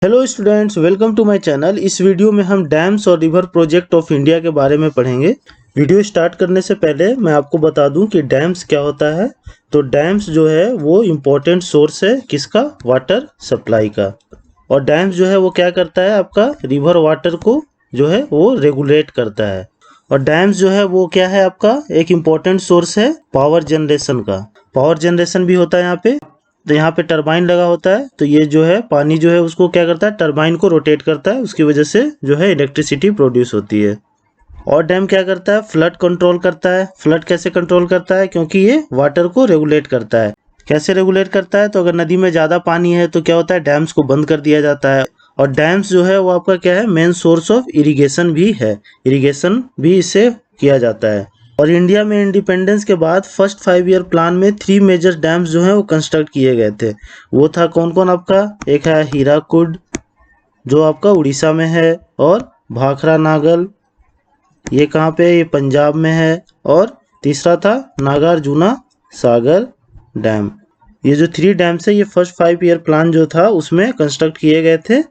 Hello students, welcome to my channel. इस video में हम डैम्स और रिवर प्रोजेक्ट ऑफ इंडिया के बारे में पढ़ेंगे। वीडियो स्टार्ट करने से पहले मैं आपको बता दूं कि डैम्स क्या होता है। तो डैम्स जो है वो इम्पोर्टेंट सोर्स है किसका, वाटर सप्लाई का। और डैम्स जो है वो क्या करता है, आपका रिवर वाटर को जो है वो रेगुलेट करता है। और डैम्स जो है वो क्या है, आपका एक इम्पोर्टेंट सोर्स है पावर जनरेशन का। पावर जनरेशन भी होता है यहाँ पे। तो यहाँ पे टरबाइन लगा होता है, तो ये जो है पानी जो है उसको क्या करता है, टरबाइन को रोटेट करता है, उसकी वजह से जो है इलेक्ट्रिसिटी प्रोड्यूस होती है। और डैम क्या करता है, फ्लड कंट्रोल करता है। फ्लड कैसे कंट्रोल करता है, क्योंकि ये वाटर को रेगुलेट करता है। कैसे रेगुलेट करता है, तो अगर नदी में ज़्यादा पानी है तो क्या होता है, डैम्स को बंद कर दिया जाता है। और डैम्स जो है वो आपका क्या है, मेन सोर्स ऑफ इरिगेशन भी है। इरिगेशन भी इससे किया जाता है। और इंडिया में इंडिपेंडेंस के बाद फर्स्ट 5 ईयर प्लान में 3 मेजर डैम्स जो हैं वो कंस्ट्रक्ट किए गए थे। वो था कौन कौन आपका, एक है हीराकुड जो आपका उड़ीसा में है, और भाखड़ा नागल, ये कहाँ पे, ये पंजाब में है। और तीसरा था नागार्जुना सागर डैम। ये जो 3 डैम्स है ये फर्स्ट 5 ईयर प्लान जो था उसमें कंस्ट्रक्ट किए गए थे।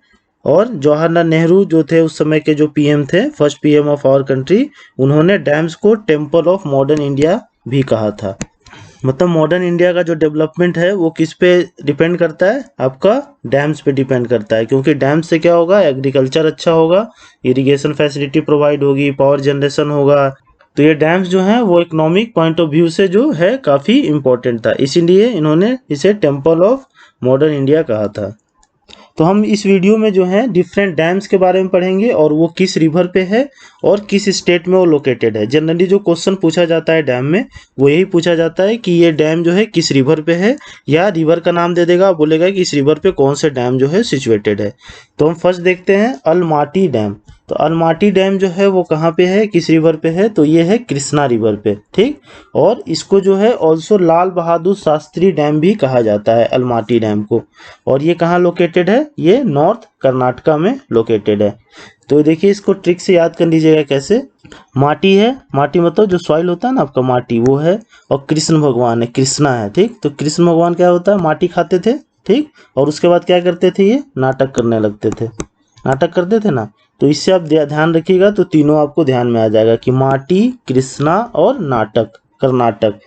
और जवाहरलाल नेहरू जो थे उस समय के जो पीएम थे, first PM of our country, उन्होंने डैम्स को टेम्पल ऑफ मॉडर्न इंडिया भी कहा था। मतलब मॉडर्न इंडिया का जो डेवलपमेंट है वो किस पे डिपेंड करता है, आपका डैम्स पे डिपेंड करता है। क्योंकि डैम से क्या होगा, एग्रीकल्चर अच्छा होगा, इरिगेशन फैसिलिटी प्रोवाइड होगी, पावर जनरेशन होगा। तो ये डैम्स जो हैं वो इकोनॉमिक पॉइंट ऑफ व्यू से जो है काफ़ी इम्पोर्टेंट था, इसीलिए इन्होंने इसे टेम्पल ऑफ मॉडर्न इंडिया कहा था। तो हम इस वीडियो में जो है डिफरेंट डैम्स के बारे में पढ़ेंगे और वो किस रिवर पे है और किस स्टेट में वो लोकेटेड है। जनरली जो क्वेश्चन पूछा जाता है डैम में, वो यही पूछा जाता है कि ये डैम जो है किस रिवर पे है, या रिवर का नाम दे देगा, बोलेगा कि इस रिवर पे कौन से डैम जो है सिचुएटेड है। तो हम फर्स्ट देखते हैं अलमाटी डैम। तो अलमाटी डैम जो है वो कहाँ पे है, किस रिवर पे है, तो ये है कृष्णा रिवर पे, ठीक। और इसको जो है ऑल्सो लाल बहादुर शास्त्री डैम भी कहा जाता है, अलमाटी डैम को। और ये कहाँ लोकेटेड है, ये नॉर्थ कर्नाटका में लोकेटेड है। तो देखिए इसको ट्रिक से याद कर लीजिएगा कैसे। माटी है, माटी मतलब जो सॉइल होता है ना आपका, माटी वो है। और कृष्ण भगवान है, कृष्णा है, ठीक। तो कृष्ण भगवान क्या होता है, माटी खाते थे, ठीक। और उसके बाद क्या करते थे, ये नाटक करने लगते थे, नाटक करते थे ना। तो इससे आप ध्यान रखिएगा, तो तीनों आपको ध्यान में आ जाएगा कि माटी, कृष्णा और नाटक, कर्नाटक।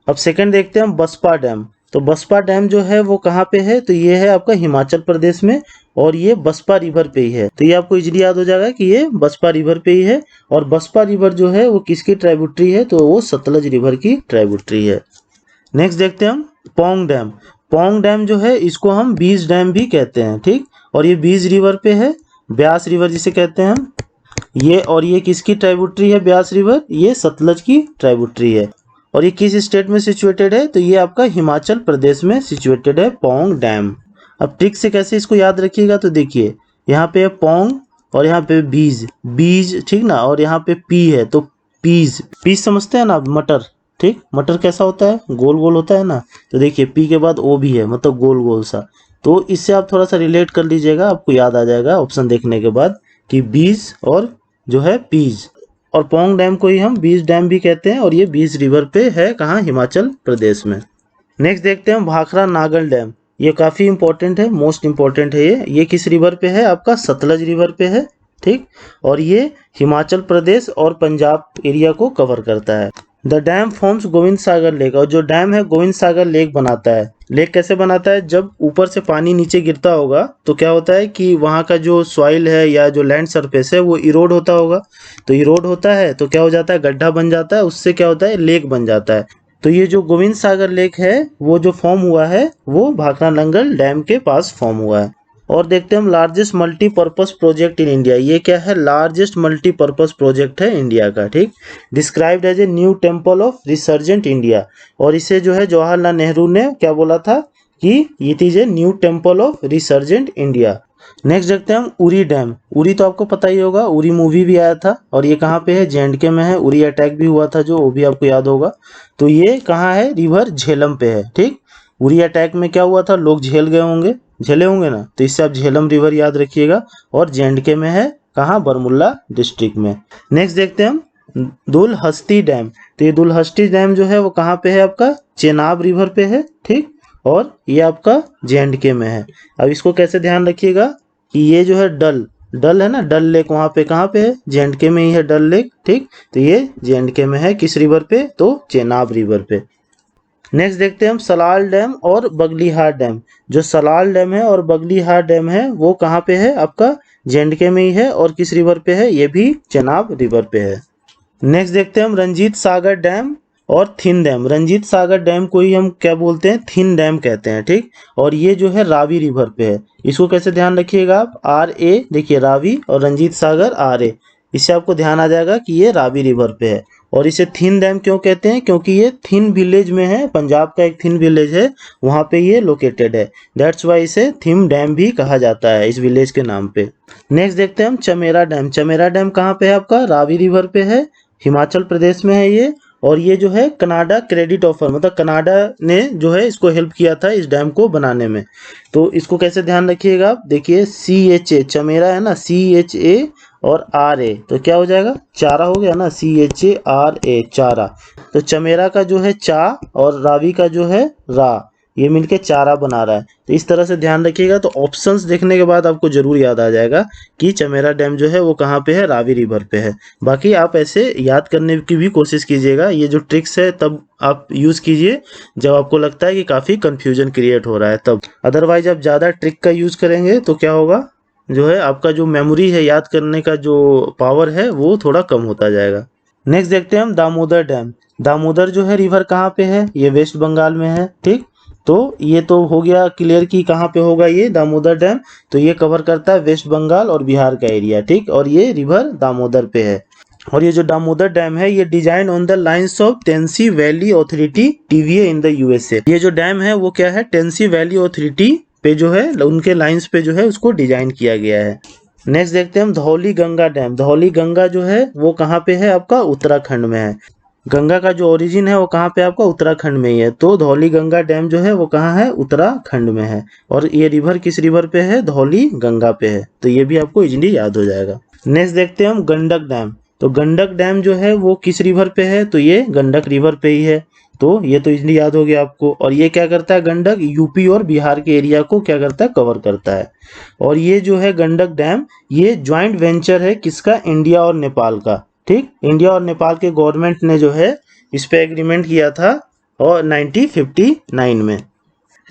अब सेकंड देखते हैं हम बसपा डैम। तो बसपा डैम जो है वो कहाँ पे है, तो ये है आपका हिमाचल प्रदेश में, और ये बसपा रिवर पे ही है। तो ये आपको इजीली याद हो जाएगा कि ये बसपा रिवर पे ही है। और बसपा रिवर जो है वो किसकी ट्राइब्यूटरी है, तो वो सतलज रिवर की ट्राइब्यूटरी है। नेक्स्ट देखते हैं हम पौंग डैम। पौंग डैम जो है इसको हम बीज डैम भी कहते हैं, ठीक। और ये बीज रिवर पे है, ब्यास रिवर जिसे कहते हैं हम ये। और ये किसकी ट्राइब्यूटरी है, ब्यास रिवर, ये सतलज की ट्राइब्यूटरी है। और ये किस स्टेट में सिचुएटेड है, तो ये आपका हिमाचल प्रदेश में सिचुएटेड है पौंग डैम। अब ट्रिक से कैसे इसको याद रखिएगा, तो देखिए यहाँ पे है पौंग, और यहाँ पे बीज, बीज, ठीक ना। और यहाँ पे पी है, तो पीज, पीज समझते हैं ना आप, मटर, ठीक। मटर कैसा होता है, गोल गोल होता है ना। तो देखिए पी के बाद ओ भी है, मतलब गोल गोल सा। तो इससे आप थोड़ा सा रिलेट कर लीजिएगा, आपको याद आ जाएगा ऑप्शन देखने के बाद कि बीज और जो है पीज। और पौंग डैम को ही हम बीज डैम भी कहते हैं, और ये बीज रिवर पे है, कहाँ, हिमाचल प्रदेश में। नेक्स्ट देखते हैं भाखड़ा नागल डैम। ये काफ़ी इंपॉर्टेंट है, मोस्ट इंपॉर्टेंट है ये किस रिवर पे है, आपका सतलज रिवर पे है, ठीक। और ये हिमाचल प्रदेश और पंजाब एरिया को कवर करता है। The dam forms Govind Sagar lake. और जो डैम है गोविंद सागर लेक बनाता है। लेक कैसे बनाता है, जब ऊपर से पानी नीचे गिरता होगा तो क्या होता है कि वहाँ का जो सॉइल है या जो लैंड सरफेस है वो इरोड होता होगा। तो इरोड होता है तो क्या हो जाता है, गड्ढा बन जाता है, उससे क्या होता है, लेक बन जाता है। तो ये जो गोविंद सागर लेक है वो जो फॉर्म हुआ है वो भाखड़ा नंगल डैम के पास फॉर्म हुआ है। और देखते हैं हम largest multipurpose project in India. ये क्या है, लार्जेस्ट मल्टीपर्पज प्रोजेक्ट है इंडिया का, ठीक। Described as a new temple of resurgent India. और इसे जो है जवाहरलाल नेहरू ने क्या बोला था कि it is a new temple of resurgent India. Next देखते हैं हम उरी डैम। उरी तो आपको पता ही होगा, उरी मूवी भी आया था। और ये कहाँ पे है, जे&के में है। उरी अटैक भी हुआ था जो, वो भी आपको याद होगा। तो ये कहाँ है, रिवर झेलम पे है, ठीक। उरी अटैक में क्या हुआ था, लोग झेल गए होंगे, झेले होंगे ना, तो इससे आप झेलम रिवर याद रखिएगा। और जे&के में है, कहाँ, बरमुल्ला डिस्ट्रिक्ट में। नेक्स्ट देखते हैं हम दुलहस्ती डैम। तो ये दुलहस्ती डैम जो है वो कहाँ पे है, आपका चेनाब रिवर पे है, ठीक। और ये आपका जे&के में है। अब इसको कैसे ध्यान रखिएगा, कि ये जो है डल डल है ना, डल लेक वहाँ पे कहाँ पे है, जे.एंड.के में ही है डल लेक, ठीक। तो ये जे.एंड.के में है, किस रिवर पे, तो चेनाब रिवर पे। नेक्स्ट देखते हैं हम सलाल डैम और बगलीहार डैम। जो सलाल डैम है और बगलीहार डैम है वो कहाँ पे है, आपका जे.एंड.के में ही है, और किस रिवर पे है, ये भी चेनाब रिवर पे है। नेक्स्ट देखते हैं हम रंजीत सागर डैम और thin dam. Ranjit Sagar dam को ही हम क्या बोलते हैं, थिन डैम कहते हैं, ठीक। और ये जो है रावी रिवर पे है। इसको कैसे ध्यान रखिएगा आप, RA, देखिए रावी, और रंजीत सागर RA, इससे आपको ध्यान आ जाएगा कि ये रावी रिवर पे है। और इसे थिन डैम क्यों कहते हैं, क्योंकि ये थिन विलेज में है, पंजाब का एक थिन विलेज है, वहाँ पे ये लोकेटेड है। दैट्स वाई इसे थिन डैम भी कहा जाता है इस विलेज के नाम पे। नेक्स्ट देखते हैं हम चमेरा डैम। चमेरा डैम कहाँ पे है आपका, रावी रिवर पे है, हिमाचल प्रदेश में है ये। और ये जो है कनाडा क्रेडिट ऑफर, मतलब कनाडा ने जो है इसको हेल्प किया था इस डैम को बनाने में। तो इसको कैसे ध्यान रखिएगा आप, देखिए CHA, चमेरा है ना, CHA और RA, तो क्या हो जाएगा, चारा हो गया ना, CHARA, चारा। तो चमेरा का जो है चा और रावी का जो है रा, ये मिलके चारा बना रहा है। तो इस तरह से ध्यान रखिएगा, तो ऑप्शंस देखने के बाद आपको जरूर याद आ जाएगा कि चमेरा डैम जो है वो कहाँ पे है, रावी रिवर पे है। बाकी आप ऐसे याद करने की भी कोशिश कीजिएगा, ये जो ट्रिक्स है तब आप यूज कीजिए जब आपको लगता है कि काफी कंफ्यूजन क्रिएट हो रहा है तब। अदरवाइज आप ज्यादा ट्रिक का यूज करेंगे तो क्या होगा, जो है आपका जो मेमोरी है, याद करने का जो पावर है, वो थोड़ा कम होता जाएगा। नेक्स्ट देखते हैं हम दामोदर डैम। दामोदर जो है रिवर कहाँ पे है, ये वेस्ट बंगाल में है, ठीक। तो ये तो हो गया क्लियर कि कहाँ पे होगा ये दामोदर डैम। तो ये कवर करता है वेस्ट बंगाल और बिहार का एरिया, ठीक। और ये रिवर दामोदर पे है। और ये जो दामोदर डैम है ये design on the lines of Tennessee valley authority TVA in the USA। ये जो डैम है वो क्या है, टेंसी वैली अथॉरिटी पे जो है उनके लाइंस पे जो है उसको डिजाइन किया गया है। नेक्स्ट देखते हैं हम धौली गंगा डैम। धौली गंगा जो है वो कहाँ पे है, आपका उत्तराखंड में है। गंगा का जो ओरिजिन है वो कहाँ पे, आपका उत्तराखंड में ही है। तो धौली गंगा डैम जो है वो कहाँ है, उत्तराखंड में है। और ये रिवर किस रिवर पे है, धौली गंगा पे है। तो ये भी आपको इजीली याद हो जाएगा। नेक्स्ट देखते हैं हम गंडक डैम। तो गंडक डैम जो है वो किस रिवर पे है, तो ये गंडक रिवर पे ही है। तो ये तो इजीली याद हो गया आपको। और ये क्या करता है, गंडक यूपी और बिहार के एरिया को क्या करता है, कवर करता है। और ये जो है गंडक डैम, ये ज्वाइंट वेंचर है किसका, इंडिया और नेपाल का, ठीक। इंडिया और नेपाल के गवर्नमेंट ने जो है इस पे एग्रीमेंट किया था और 1959 में।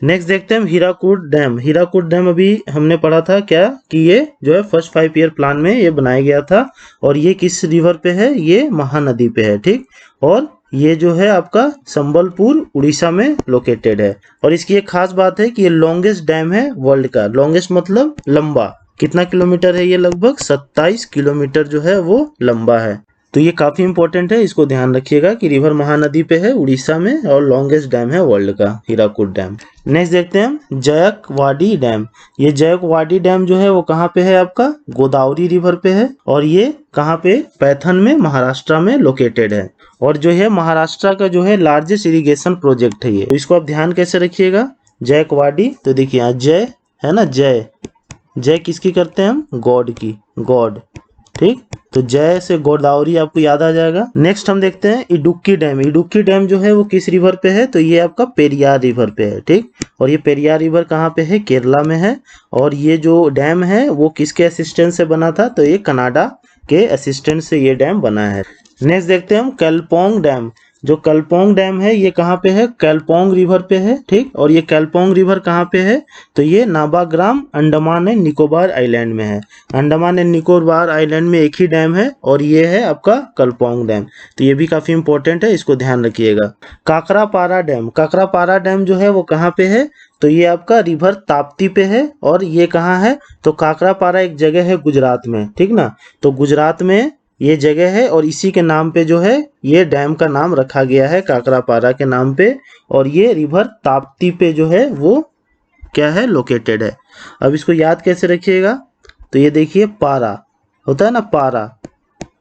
नेक्स्ट देखते हैं हम हीराकुड डैम। हीराकुड डैम अभी हमने पढ़ा था क्या, कि ये जो है फर्स्ट 5 ईयर प्लान में ये बनाया गया था। और ये किस रिवर पे है, ये महानदी पे है, ठीक। और ये जो है आपका संबलपुर उड़ीसा में लोकेटेड है। और इसकी एक खास बात है कि ये लॉन्गेस्ट डैम है वर्ल्ड का। लॉन्गेस्ट मतलब लंबा, कितना किलोमीटर है ये, लगभग 27 किलोमीटर जो है वो लंबा है। तो ये काफी इंपॉर्टेंट है, इसको ध्यान रखिएगा कि रिवर महानदी पे है उड़ीसा में, और लॉन्गेस्ट डैम है वर्ल्ड का हीराकुड डैम। नेक्स्ट देखते हैं हम जयकवाडी डैम। ये जयकवाडी डैम जो है वो कहाँ पे है, आपका गोदावरी रिवर पे है। और ये कहाँ पे, पैथन में, महाराष्ट्र में लोकेटेड है। और जो है महाराष्ट्र का जो है लार्जेस्ट इरिगेशन प्रोजेक्ट है ये। तो इसको आप ध्यान कैसे रखिएगा, जयकवाडी। तो देखिए यहाँ जय है ना, जय, जय किसकी करते हैं हम, गॉड की, गॉड, ठीक। तो जय से गोदावरी आपको याद आ जाएगा। नेक्स्ट हम देखते हैं इडुक्की डैम। इडुक्की डैम जो है वो किस रिवर पे है, तो ये आपका पेरियार रिवर पे है, ठीक। और ये पेरियार रिवर कहाँ पे है, केरला में है। और ये जो डैम है वो किसके असिस्टेंट से बना था, तो ये कनाडा के असिस्टेंट से ये डैम बना है। नेक्स्ट देखते हैं हम कैलपोंग डैम। जो कैलपोंग डैम है ये कहाँ पे है, कैलपोंग रिवर पे है, ठीक। और ये कैलपोंग रिवर कहाँ पे है, तो ये नाबाग्राम अंडमान एंड निकोबार आइलैंड में है। अंडमान एंड निकोबार आइलैंड में एक ही डैम है और ये है आपका कैलपोंग डैम। तो ये भी काफी इंपॉर्टेंट है, इसको ध्यान रखिएगा। काकरापारा डैम। काकरापारा डैम जो है वो कहाँ पे है, तो ये आपका रिवर ताप्ती पे है। और ये कहाँ है, तो काकरापारा एक जगह है गुजरात में, ठीक ना। तो गुजरात में ये जगह है और इसी के नाम पे जो है ये डैम का नाम रखा गया है, काकरापारा के नाम पे। और ये रिवर ताप्ती पे जो है वो क्या है, लोकेटेड है। अब इसको याद कैसे रखिएगा, तो ये देखिए पारा होता है ना, पारा,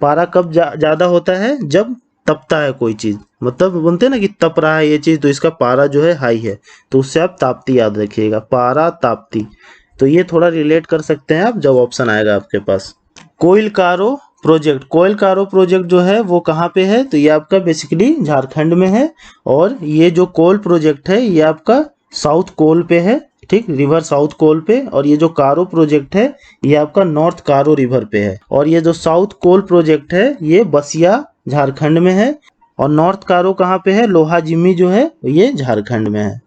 पारा कब ज्यादा होता है, जब तपता है कोई चीज, मतलब बोलते हैं ना कि तप रहा है ये चीज, तो इसका पारा जो है हाई है, तो उससे आप ताप्ती याद रखिएगा, पारा ताप्ती। तो ये थोड़ा रिलेट कर सकते हैं आप जब ऑप्शन आएगा आपके पास। कोइलकारो प्रोजेक्ट। कोइलकारो प्रोजेक्ट जो है वो कहाँ पे है, तो ये आपका बेसिकली झारखंड में है। और ये जो कोल प्रोजेक्ट है ये आपका साउथ कोल पे है, ठीक, रिवर साउथ कोल पे। और ये जो कारो प्रोजेक्ट है ये आपका नॉर्थ कारो रिवर पे है। और ये जो साउथ कोल प्रोजेक्ट है ये बसिया झारखंड में है। और नॉर्थ कारो कहाँ पे है, लोहाजिमी जो है ये झारखंड में है।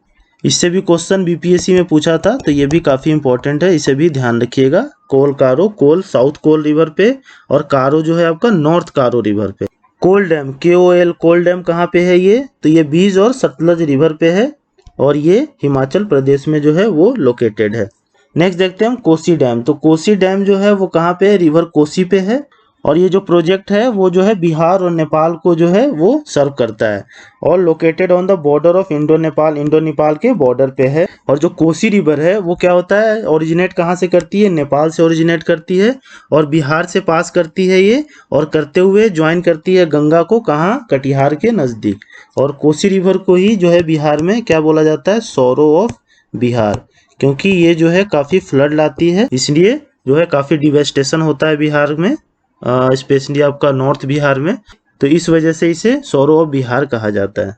इससे भी क्वेश्चन बीपीएससी में पूछा था, तो ये भी काफी इंपॉर्टेंट है, इसे भी ध्यान रखिएगा। कोल कारो, कोल साउथ कोल रिवर पे और कारो जो है आपका नॉर्थ कारो रिवर पे। कोल डैम, KOL, कोल डैम कहाँ पे है ये, तो ये बीज और सतलज रिवर पे है और ये हिमाचल प्रदेश में जो है वो लोकेटेड है। नेक्स्ट देखते हैं हम कोसी डैम। तो कोसी डैम जो है वो कहाँ पे है, रिवर कोसी पे है। और ये जो प्रोजेक्ट है वो जो है बिहार और नेपाल को जो है वो सर्व करता है और located on the border of Indo Nepal, Indo Nepal के बॉर्डर पे है। और जो कोसी रिवर है वो क्या होता है, ओरिजिनेट कहाँ से करती है, नेपाल से ओरिजिनेट करती है और बिहार से पास करती है ये, और करते हुए ज्वाइन करती है गंगा को, कहाँ, कटिहार के नज़दीक। और कोसी रिवर को ही जो है बिहार में क्या बोला जाता है, सौरो ऑफ बिहार, क्योंकि ये जो है काफ़ी फ्लड लाती है, इसलिए जो है काफ़ी डिवेस्टेशन होता है बिहार में, स्पेशली आपका नॉर्थ बिहार में, तो इस वजह से इसे सौरो ऑफ बिहार कहा जाता है।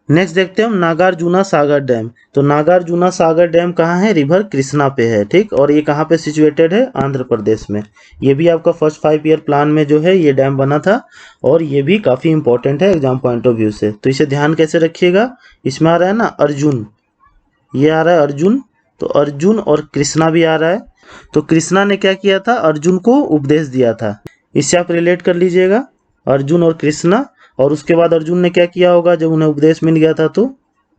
नेक्स्ट देखते हैं हम नागार्जुना सागर डैम। तो नागार्जुना सागर डैम कहाँ है, रिवर कृष्णा पे है, ठीक। और ये कहाँ पे सिचुएटेड है, आंध्र प्रदेश में। ये भी आपका फर्स्ट 5 ईयर प्लान में जो है ये डैम बना था और ये भी काफ़ी इंपॉर्टेंट है एग्जाम पॉइंट ऑफ व्यू से। तो इसे ध्यान कैसे रखिएगा, इसमें आ रहा है ना अर्जुन, ये आ रहा है अर्जुन, तो अर्जुन और कृष्णा भी आ रहा है। तो कृष्णा ने क्या किया था, अर्जुन को उपदेश दिया था, इससे आप रिलेट कर लीजिएगा, अर्जुन और कृष्णा। और उसके बाद अर्जुन ने क्या किया होगा, जब उन्हें उपदेश मिल गया था तो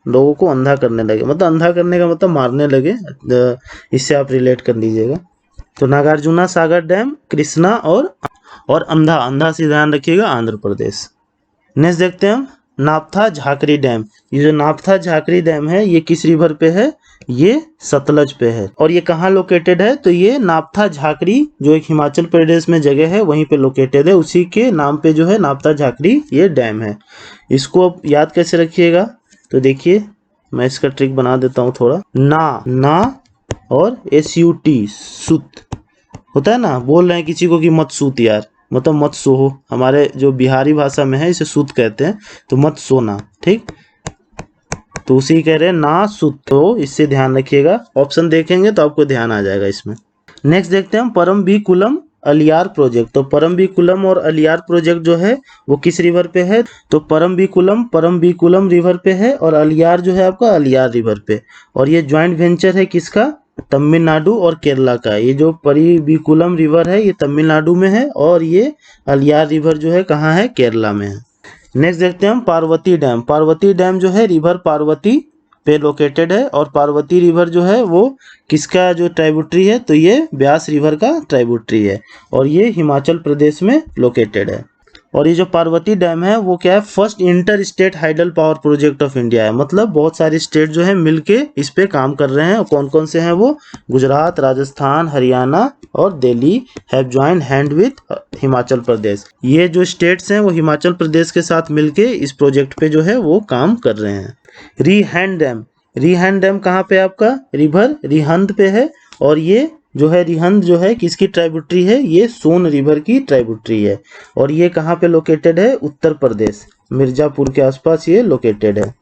लोगों को अंधा करने लगे, मतलब अंधा करने का मतलब मारने लगे, इससे आप रिलेट कर लीजिएगा। तो नागार्जुना सागर डैम, कृष्णा और अंधा, अंधा से ध्यान रखिएगा, आंध्र प्रदेश। नेक्स्ट देखते हैं हम नापथा झाकरी डैम। ये जो नापथा झाकरी डैम है ये किस रिवर पे है, ये सतलज पे है। और ये कहाँ लोकेटेड है, तो ये नापथा झाकरी जो एक हिमाचल प्रदेश में जगह है वहीं पे लोकेटेड है, उसी के नाम पे जो है नापथा झाकरी ये डैम है। इसको अब याद कैसे रखिएगा, तो देखिए मैं इसका ट्रिक बना देता हूँ थोड़ा। ना और SUT, सुत होता है ना, बोल रहे हैं किसी को कि मत सूत यार, मतलब मत सोहो, हमारे जो बिहारी भाषा में है इसे सूत कहते हैं, तो मत सोना, ठीक। तो उसी कह रहे हैं ना सूत, तो इससे ध्यान रखिएगा, ऑप्शन देखेंगे तो आपको ध्यान आ जाएगा इसमें। नेक्स्ट देखते हैं हम परम्बिकुलम अलियार प्रोजेक्ट। तो परम्बिकुलम और अलियार प्रोजेक्ट जो है वो किस रिवर पे है, तो परम्बिकुलम रिवर पे है और अलियार जो है आपका अलियार रिवर पे। और ये ज्वाइंट वेंचर है किसका, तमिलनाडु और केरला का। ये जो परम्बिकुलम रिवर है ये तमिलनाडु में है और ये अलियार रिवर जो है कहाँ है, केरला में है। नेक्स्ट देखते हैं हम पार्वती डैम। पार्वती डैम जो है रिवर पार्वती पे लोकेटेड है और पार्वती रिवर जो है वो किसका जो ट्राइब्यूटरी है, तो ये ब्यास रिवर का ट्राइब्यूटरी है और ये हिमाचल प्रदेश में लोकेटेड है। और ये जो पार्वती डैम है वो क्या है, first inter state hydel power project of India है, मतलब बहुत सारे स्टेट जो है मिलके इस पे काम कर रहे हैं। और कौन कौन से हैं वो, गुजरात, राजस्थान, हरियाणा और Delhi have joined hand with Himachal Pradesh. ये जो स्टेट्स हैं वो हिमाचल प्रदेश के साथ मिलके इस प्रोजेक्ट पे जो है वो काम कर रहे हैं। रिहंद डैम कहाँ पे आपका, रिवर रिहंद पे है और ये जो है रिहंद जो है किसकी ट्राइब्यूटरी है, ये सोन रिवर की ट्राइब्यूटरी है और ये कहाँ पे लोकेटेड है, उत्तर प्रदेश, मिर्जापुर के आसपास ये लोकेटेड है।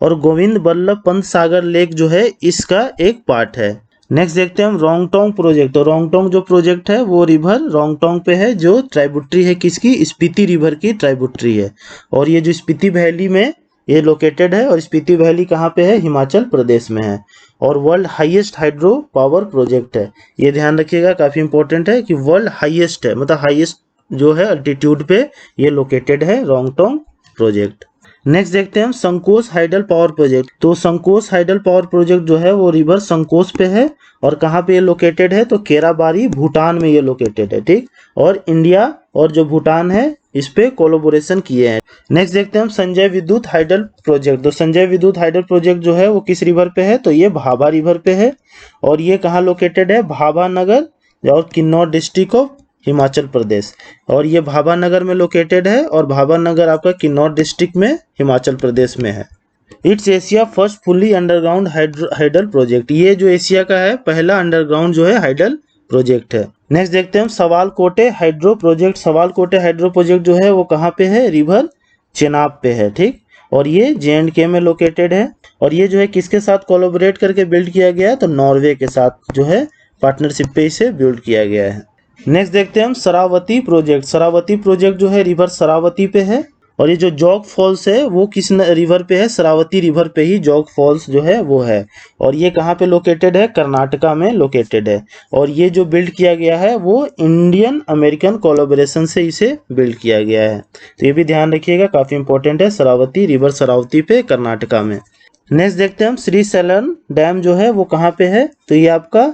और गोविंद बल्लभ पंत सागर लेक जो है इसका एक पार्ट है। नेक्स्ट देखते हैं हम रोंगटोंग प्रोजेक्ट। तो रोंगटोंग जो प्रोजेक्ट है वो रिवर रोंगटोंग पे है, जो ट्राइब्यूटरी है किसकी, स्पीति रिवर की ट्राइब्यूटरी है। और ये जो स्पीति वैली में ये लोकेटेड है और स्पीति वैली कहाँ पे है, हिमाचल प्रदेश में है। और world highest hydro power project है, ये ध्यान रखिएगा, काफी इंपॉर्टेंट है कि वर्ल्ड हाईएस्ट है, मतलब हाईएस्ट जो है अल्टीट्यूड पे ये लोकेटेड है रोंगटोंग प्रोजेक्ट। नेक्स्ट देखते हैं हम संकोस हाइडल पावर प्रोजेक्ट। तो संकोस हाइडल पावर प्रोजेक्ट जो है वो रिवर संकोस पे है और कहाँ पे ये लोकेटेड है, तो केराबारी भूटान में ये लोकेटेड है, ठीक। और इंडिया और जो भूटान है इस पे कोलैबोरेशन किए हैं। नेक्स्ट देखते हैं हम संजय विद्युत हाइडल प्रोजेक्ट। तो संजय विद्युत हाइडल प्रोजेक्ट जो है वो किस रिवर पे है, तो ये भाभा रिवर पे है और ये कहाँ लोकेटेड है, भाभानगर और किन्नौर डिस्ट्रिक्ट ऑफ हिमाचल प्रदेश। और ये भाभानगर में लोकेटेड है और भाभानगर आपका किन्नौर डिस्ट्रिक्ट में हिमाचल प्रदेश में है। It's Asia first fully underground hydel project, ये जो एशिया का है पहला अंडरग्राउंड जो है हाइडल प्रोजेक्ट है। नेक्स्ट देखते हैं हम सवालकोटे हाइड्रो प्रोजेक्ट। सवालकोटे हाइड्रो प्रोजेक्ट जो है वो कहाँ पे है, रिवर चेनाब पे है, ठीक। और ये J&K में लोकेटेड है। और ये जो है किसके साथ कोलैबोरेट करके बिल्ड किया गया है, तो नॉर्वे के साथ जो है पार्टनरशिप पे इसे बिल्ड किया गया है। नेक्स्ट देखते हैं हम शरावती प्रोजेक्ट। शरावती प्रोजेक्ट जो है रिवर शरावती पे है। और ये जो जोग फॉल्स है वो किस रिवर पे है, शरावती रिवर पे ही जोग फॉल्स जो है वो है। और ये कहाँ पे लोकेटेड है, कर्नाटका में लोकेटेड है। और ये जो बिल्ड किया गया है वो इंडियन अमेरिकन कोलैबोरेशन से इसे बिल्ड किया गया है। तो ये भी ध्यान रखिएगा, काफ़ी इंपॉर्टेंट है। शरावती रिवर शरावती पे कर्नाटका में। नेक्स्ट देखते हैं हम श्रीशैलम डैम जो है वो कहाँ पे है, तो ये आपका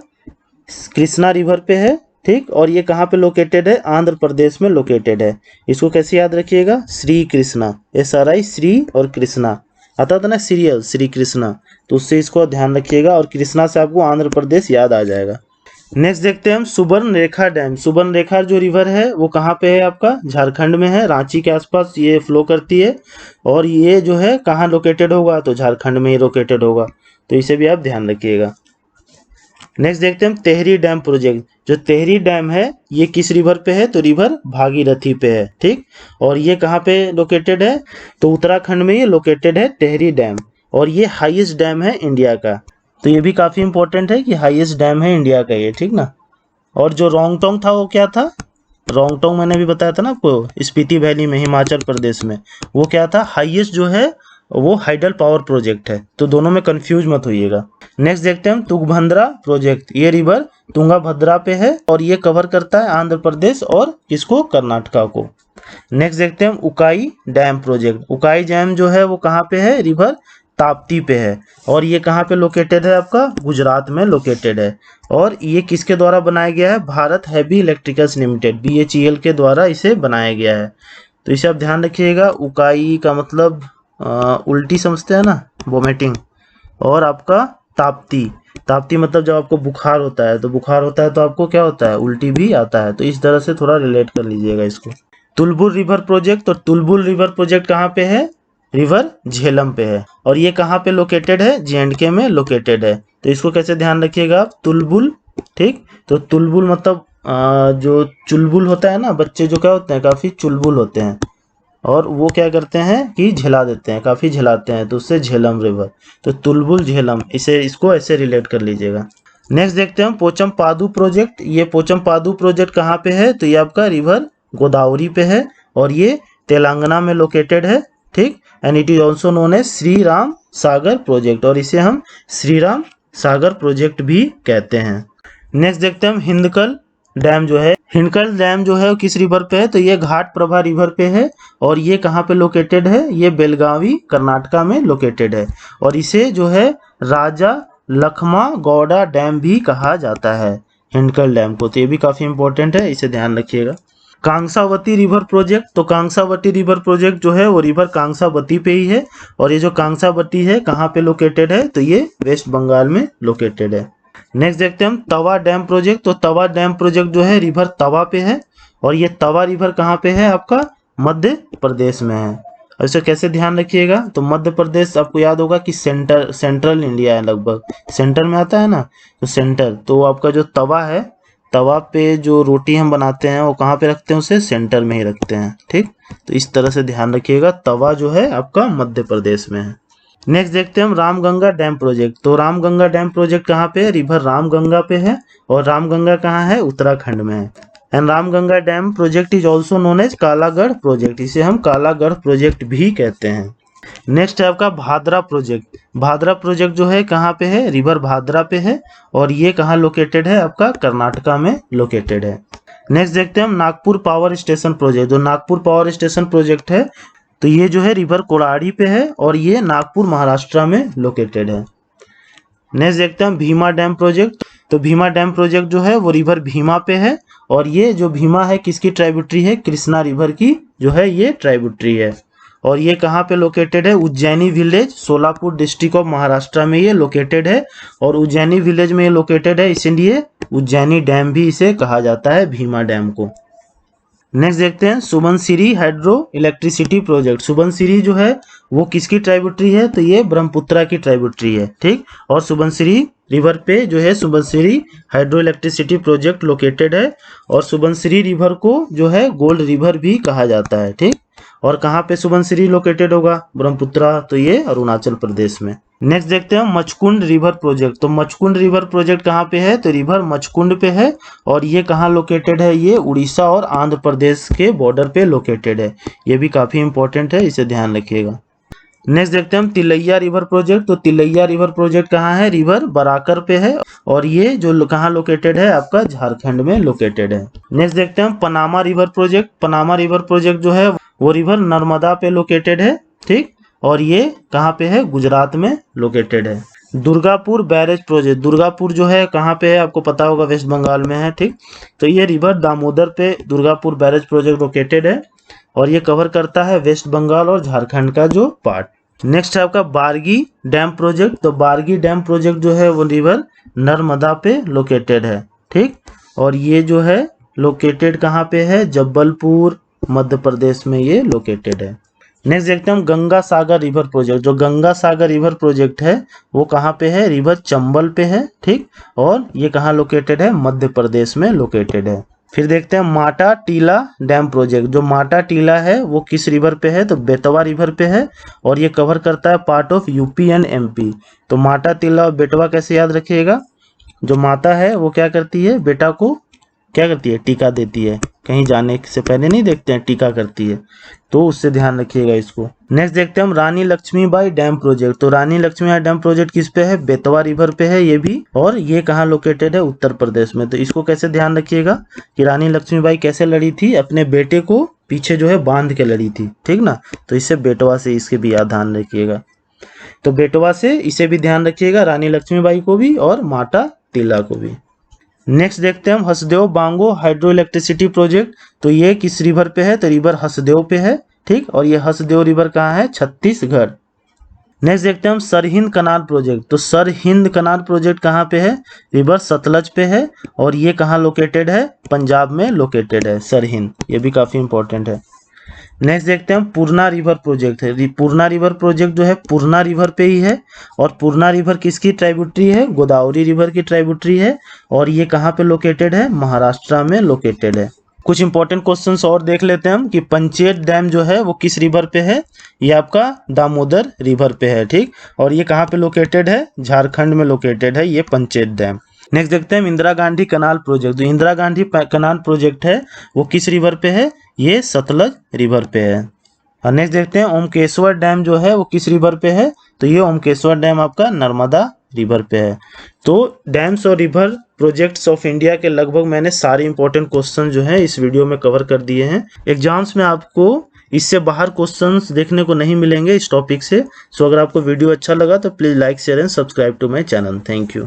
कृष्णा रिवर पे है, ठीक। और ये कहाँ पे लोकेटेड है, आंध्र प्रदेश में लोकेटेड है। इसको कैसे याद रखिएगा, श्री कृष्णा, SRI श्री और कृष्णा आता था ना सीरियल श्री कृष्णा, तो उससे इसको ध्यान रखिएगा और कृष्णा से आपको आंध्र प्रदेश याद आ जाएगा। नेक्स्ट देखते हैं हम सुबर्णरेखा डैम। सुबर्णरेखा जो रिवर है वो कहाँ पे है, आपका झारखंड में है, रांची के आसपास ये फ्लो करती है। और ये जो है कहाँ लोकेटेड होगा, तो झारखंड में ही लोकेटेड होगा, तो इसे भी आप ध्यान रखिएगा। नेक्स्ट देखते हैं हम तेहरी डैम प्रोजेक्ट। जो तेहरी डैम है ये किस रिवर पे है, तो रिवर भागीरथी पे है, ठीक। और ये कहाँ पे लोकेटेड है, तो उत्तराखंड में ये लोकेटेड है तेहरी डैम। और ये हाईएस्ट डैम है इंडिया का, तो ये भी काफ़ी इंपॉर्टेंट है कि हाईएस्ट डैम है इंडिया का ये, ठीक ना। और जो रोंगटोंग था वो क्या था, रोंगटोंग मैंने भी बताया था ना आपको, स्पीति वैली में हिमाचल प्रदेश में, वो क्या था, हाईएस्ट जो है वो हाइडल पावर प्रोजेक्ट है, तो दोनों में कंफ्यूज मत होइएगा। नेक्स्ट देखते हैं हम तुंगभद्रा प्रोजेक्ट। ये रिवर तुंगभद्रा पे है और ये कवर करता है आंध्र प्रदेश और किसको, कर्नाटका को। नेक्स्ट देखते हैं हम Ukai dam project. Ukai dam जो है वो कहाँ पे है, रिवर ताप्ती पे है। और ये कहाँ पे लोकेटेड है, आपका गुजरात में लोकेटेड है। और ये किसके द्वारा बनाया गया है, Bharat heavy electricals limited BHEL के द्वारा इसे बनाया गया है। तो इसे आप ध्यान रखिएगा। उकाई का मतलब उल्टी समझते हैं ना, वोमिटिंग। और आपका ताप्ती, ताप्ती मतलब जब आपको बुखार होता है, तो बुखार होता है तो आपको क्या होता है, उल्टी भी आता है। तो इस तरह से थोड़ा रिलेट कर लीजिएगा इसको। Tulbul river project. तो तुलबुल रिवर प्रोजेक्ट कहाँ पे है, रिवर झेलम पे है। और ये कहाँ पे लोकेटेड है, J&K में लोकेटेड है। तो इसको कैसे ध्यान रखिएगा आप, तुलबुल, ठीक। तो तुलबुल मतलब जो चुलबुल होता है ना, बच्चे जो क्या होते हैं, काफ़ी चुलबुल होते हैं और वो क्या करते हैं कि झिला देते हैं, काफ़ी झिलाते हैं, तो उससे झेलम रिवर। तो तुलबुल झेलम, इसको ऐसे रिलेट कर लीजिएगा। नेक्स्ट देखते हैं हम पोचम पादु प्रोजेक्ट। ये पोचम पादु प्रोजेक्ट कहाँ पे है, तो ये आपका रिवर गोदावरी पे है और ये तेलंगाना में लोकेटेड है, ठीक। And it is also known as Shri Ram Sagar project, और इसे हम श्री राम सागर प्रोजेक्ट भी कहते हैं। नेक्स्ट देखते हैं हम हिंदकल डैम जो है। हिंदकल डैम जो है किस रिवर पे है, तो ये घाट प्रभा रिवर पे है। और ये कहाँ पे लोकेटेड है, ये बेलगावी कर्नाटका में लोकेटेड है। और इसे जो है राजा लखमा गौड़ा डैम भी कहा जाता है, हिंदकल डैम को। तो ये भी काफ़ी इंपॉर्टेंट है, इसे ध्यान रखिएगा। कांसावती रिवर प्रोजेक्ट। तो कांसावती रिवर प्रोजेक्ट जो है वो रिवर कांसावती पे ही है। और ये जो कांसावती है कहाँ पे लोकेटेड है, तो ये वेस्ट बंगाल में लोकेटेड है। नेक्स्ट देखते हैं हम तवा डैम प्रोजेक्ट। तो तवा डैम प्रोजेक्ट जो है रिवर तवा पे है। और ये तवा रिवर कहाँ पे है, आपका मध्य प्रदेश में है। और इसे कैसे ध्यान रखिएगा, तो मध्य प्रदेश आपको याद होगा कि सेंट्रल इंडिया है, लगभग सेंटर में आता है ना, तो सेंटर। तो आपका जो तवा है, तवा पे जो रोटी हम बनाते हैं वो कहाँ पे रखते हैं, उसे सेंटर में ही रखते हैं, ठीक। तो इस तरह से ध्यान रखिएगा, तवा जो है आपका मध्य प्रदेश में है। नेक्स्ट देखते हैं हम रामगंगा डैम प्रोजेक्ट। तो रामगंगा डैम प्रोजेक्ट कहाँ पे है, रिवर रामगंगा पे है। और रामगंगा कहाँ है, उत्तराखंड में है। And Ramganga dam project is also known as Kalagarh project, इसे हम कालागढ़ प्रोजेक्ट भी कहते हैं। नेक्स्ट है आपका भादरा प्रोजेक्ट। भादरा प्रोजेक्ट जो है कहाँ पे है, रिवर भादरा पे है। और ये कहाँ लोकेटेड है, आपका कर्नाटका में लोकेटेड है। नेक्स्ट देखते हैं हम नागपुर पावर स्टेशन प्रोजेक्ट। जो नागपुर पावर स्टेशन प्रोजेक्ट है, तो ये जो है रिवर कोराड़ी पे है और ये नागपुर महाराष्ट्र में लोकेटेड है। नेक्स्ट देखते हैं हम भीमा डैम प्रोजेक्ट। तो भीमा डैम प्रोजेक्ट जो है वो रिवर भीमा पे है। और ये जो भीमा है किसकी ट्राइब्यूटरी है, कृष्णा रिवर की जो है ये ट्राइब्यूटरी है। और ये कहाँ पे लोकेटेड है, Ujjaini village, Solapur district of Maharashtra में ये लोकेटेड है। और उज्जैनी विलेज में ये लोकेटेड है, इसीलिए उज्जैनी डैम भी इसे कहा जाता है, भीमा डैम को। नेक्स्ट देखते हैं Subansiri hydro electricity project. Subansiri जो है वो किसकी ट्राइब्यूटरी है, तो ये ब्रह्मपुत्रा की ट्राइब्यूटरी है, ठीक। और सुबनसिरी रिवर पे जो है Subansiri hydro electricity project located है। और सुबनसिरी रिवर को जो है गोल्ड रिवर भी कहा जाता है, ठीक। और कहाँ पे सुबनसिरी लोकेटेड होगा? ब्रह्मपुत्रा, तो ये अरुणाचल प्रदेश में। नेक्स्ट देखते हैं मचकुंड रिवर प्रोजेक्ट। तो मचकुंड रिवर प्रोजेक्ट कहाँ पे है? तो रिवर मचकुंड पे है और ये कहाँ लोकेटेड है? ये उड़ीसा और आंध्र प्रदेश के बॉर्डर पे लोकेटेड है। ये भी काफी इंपॉर्टेंट है, इसे ध्यान रखिएगा। नेक्स्ट देखते हैं हम तिलैया रिवर प्रोजेक्ट। तो तिलैया रिवर प्रोजेक्ट कहाँ है? रिवर बराकर पे है और ये जो कहाँ लोकेटेड है? आपका झारखंड में लोकेटेड है। नेक्स्ट देखते हैं हम Panama river project. Panama river project जो है वो रिवर नर्मदा पे लोकेटेड है, ठीक, और ये कहाँ पे है? गुजरात में लोकेटेड है। Durgapur barrage project. दुर्गापुर जो है कहाँ पे है? आपको पता होगा, वेस्ट बंगाल में है, ठीक। तो ये रिवर दामोदर पे दुर्गापुर बैरेज प्रोजेक्ट लोकेटेड है और ये कवर करता है वेस्ट बंगाल और झारखंड का जो पार्ट। नेक्स्ट है आपका बारगी डैम प्रोजेक्ट। तो बारगी डैम प्रोजेक्ट जो है वो रिवर नर्मदा पे लोकेटेड है, ठीक, और ये जो है लोकेटेड कहाँ पे है? जबलपुर, मध्य प्रदेश में ये लोकेटेड है। नेक्स्ट देखते हैं हम गंगा सागर रिवर प्रोजेक्ट। जो गंगा सागर रिवर प्रोजेक्ट है वो कहाँ पे है? रिवर चंबल पे है, ठीक, और ये कहाँ लोकेटेड है? मध्य प्रदेश में लोकेटेड है। फिर देखते हैं माटा टीला डैम प्रोजेक्ट। जो माटा टीला है वो किस रिवर पे है? तो बेतवा रिवर पे है और ये कवर करता है part of UP and MP. तो माटा टीला और बेतवा कैसे याद रखिएगा? जो माता है वो क्या करती है? बेटा को क्या करती है? टीका देती है। कहीं जाने से पहले नहीं देखते हैं, टीका करती है, तो उससे ध्यान रखिएगा इसको। नेक्स्ट देखते हैं हम रानी लक्ष्मीबाई डैम प्रोजेक्ट। तो रानी लक्ष्मीबाई डैम प्रोजेक्ट किस पे है? बेतवा रिवर पे है ये भी, और ये कहाँ लोकेटेड है? उत्तर प्रदेश में। तो इसको कैसे ध्यान रखिएगा कि रानी लक्ष्मीबाई कैसे लड़ी थी? अपने बेटे को पीछे जो है बांध के लड़ी थी, ठीक ना। तो इससे बेटवा से इसके भी ध्यान रखिएगा। तो बेटवा से इसे भी ध्यान रखिएगा, रानी लक्ष्मीबाई को भी और माता टीला को भी। नेक्स्ट देखते हैं हम Hasdeo Bango hydro electricity project. तो ये किस रिवर पे है? तो रिवर हसदेव पे है, ठीक, और ये हसदेव रिवर कहाँ है? छत्तीसगढ़। नेक्स्ट देखते हैं हम सरहिंद कनाल प्रोजेक्ट। तो सरहिंद कनाल प्रोजेक्ट कहाँ पे है? रिवर सतलज पे है और ये कहाँ लोकेटेड है? पंजाब में लोकेटेड है सरहिंद। ये भी काफी इंपॉर्टेंट है। नेक्स्ट देखते हैं हम पूर्णा रिवर प्रोजेक्ट है। पूर्णा रिवर प्रोजेक्ट जो है पूर्णा रिवर पे ही है और पूर्णा रिवर किसकी ट्राइब्यूटरी है? गोदावरी रिवर की ट्राइब्यूटरी है और ये कहाँ पे लोकेटेड है? महाराष्ट्र में लोकेटेड है। कुछ इंपॉर्टेंट क्वेश्चंस और देख लेते हैं हम कि पंचेत डैम जो है वो किस रिवर पे है? ये आपका दामोदर रिवर पे है, ठीक, और ये कहाँ पे लोकेटेड है? झारखंड में लोकेटेड है ये पंचेत डैम। नेक्स्ट देखते हैं हम इंदिरा गांधी कनाल प्रोजेक्ट। जो इंदिरा गांधी कनाल प्रोजेक्ट है वो किस रिवर पे है? ये सतलज रिवर पे है। और नेक्स्ट देखते हैं ओमकेश्वर डैम जो है वो किस रिवर पे है? तो ये ओमकेश्वर डैम आपका नर्मदा रिवर पे है। तो डैम्स और रिवर प्रोजेक्ट्स ऑफ इंडिया के लगभग मैंने सारे इंपॉर्टेंट क्वेश्चन जो हैं इस वीडियो में कवर कर दिए हैं। एग्जाम्स में आपको इससे बाहर क्वेश्चंस देखने को नहीं मिलेंगे इस टॉपिक से। सो अगर आपको वीडियो अच्छा लगा तो please like share and subscribe to my channel. Thank you.